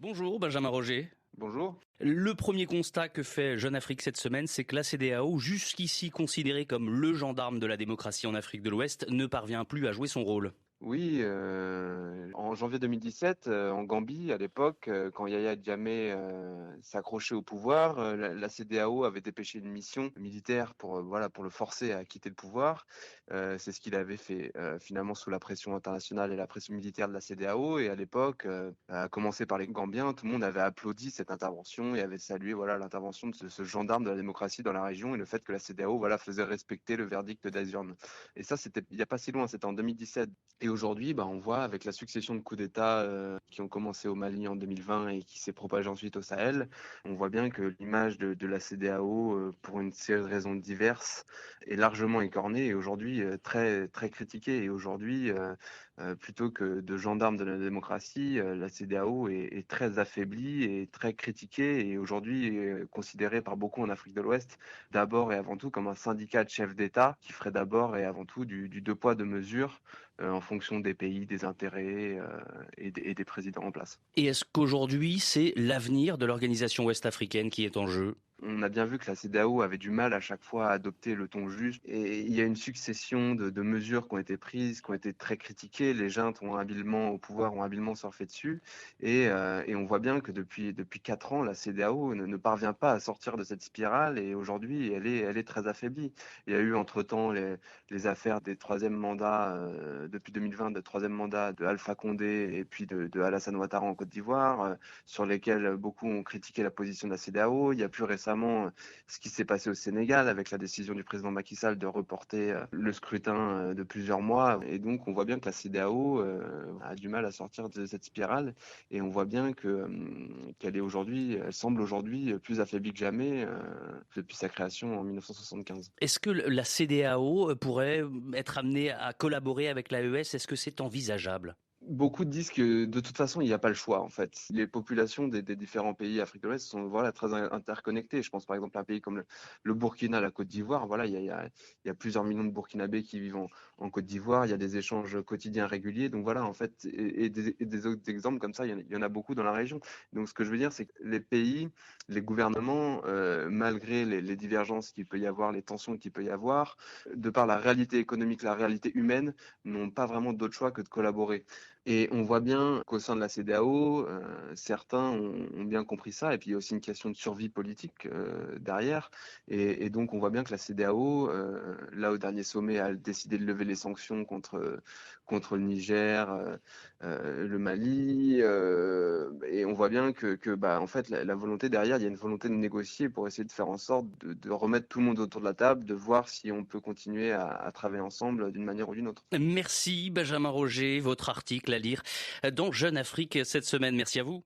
Bonjour Benjamin Roger. Bonjour. Le premier constat que fait Jeune Afrique cette semaine, c'est que la CEDEAO, jusqu'ici considérée comme le gendarme de la démocratie en Afrique de l'Ouest, ne parvient plus à jouer son rôle. Oui, en janvier 2017, en Gambie, à l'époque, quand Yahya Jammeh s'accrochait au pouvoir, la CEDEAO avait dépêché une mission militaire pour voilà pour le forcer à quitter le pouvoir. C'est ce qu'il avait fait finalement sous la pression internationale et la pression militaire de la CEDEAO. Et à l'époque, à commencer par les Gambiens, tout le monde avait applaudi cette intervention et avait salué voilà l'intervention de ce gendarme de la démocratie dans la région et le fait que la CEDEAO voilà faisait respecter le verdict d'Azurne. Et ça, c'était il y a pas si loin, c'était en 2017. Et aujourd'hui, on voit avec la succession de coups d'État qui ont commencé au Mali en 2020 et qui s'est propagé ensuite au Sahel, on voit bien que l'image de la CEDEAO, pour une série de raisons diverses, est largement écornée et aujourd'hui très très critiquée. Et aujourd'hui, plutôt que de gendarme de la démocratie, la CEDEAO est très affaiblie et très critiquée et aujourd'hui considérée par beaucoup en Afrique de l'Ouest d'abord et avant tout comme un syndicat de chefs d'État qui ferait d'abord et avant tout du deux poids deux mesures en fonction des pays, des intérêts et des présidents en place. Et est-ce qu'aujourd'hui, c'est l'avenir de l'organisation ouest-africaine qui est en jeu? On a bien vu que la CEDEAO avait du mal à chaque fois à adopter le ton juste et il y a une succession de mesures qui ont été prises, qui ont été très critiquées. Les juntes ont habilement au pouvoir ont habilement surfé dessus et on voit bien que depuis 4 ans, la CEDEAO ne parvient pas à sortir de cette spirale et aujourd'hui elle est très affaiblie. Il y a eu entre-temps les affaires des troisièmes mandats depuis 2020, de troisième mandat de Alpha Condé et puis de Alassane Ouattara en Côte d'Ivoire, sur lesquels beaucoup ont critiqué la position de la CEDEAO. Il y a plus récemment ce qui s'est passé au Sénégal avec la décision du président Macky Sall de reporter le scrutin de plusieurs mois. Et donc, on voit bien que la CEDEAO a du mal à sortir de cette spirale et on voit bien qu'elle est aujourd'hui, elle semble aujourd'hui plus affaiblie que jamais depuis sa création en 1975. Est-ce que la CEDEAO pourrait être amenée à collaborer avec l'AES? Est-ce que c'est envisageable? Beaucoup disent que de toute façon, il n'y a pas le choix en fait. Les populations des différents pays Afrique de l'Ouest sont voilà très interconnectées. Je pense par exemple à un pays comme le Burkina, la Côte d'Ivoire. Voilà, il y a plusieurs millions de Burkinabés qui vivent en Côte d'Ivoire. Il y a des échanges quotidiens réguliers. Donc voilà, en fait, et des autres exemples comme ça, il y en a beaucoup dans la région. Donc ce que je veux dire, c'est que les pays, les gouvernements, malgré les divergences qu'il peut y avoir, les tensions qu'il peut y avoir, de par la réalité économique, la réalité humaine, n'ont pas vraiment d'autre choix que de collaborer. Et on voit bien qu'au sein de la CEDEAO, certains ont bien compris ça, et puis il y a aussi une question de survie politique derrière. Et donc on voit bien que la CEDEAO, là au dernier sommet, a décidé de lever les sanctions contre le Niger, le Mali, et on voit bien que en fait la volonté derrière, il y a une volonté de négocier pour essayer de faire en sorte de remettre tout le monde autour de la table, de voir si on peut continuer à travailler ensemble d'une manière ou d'une autre. Merci Benjamin Roger, votre article à lire dans Jeune Afrique cette semaine. Merci à vous.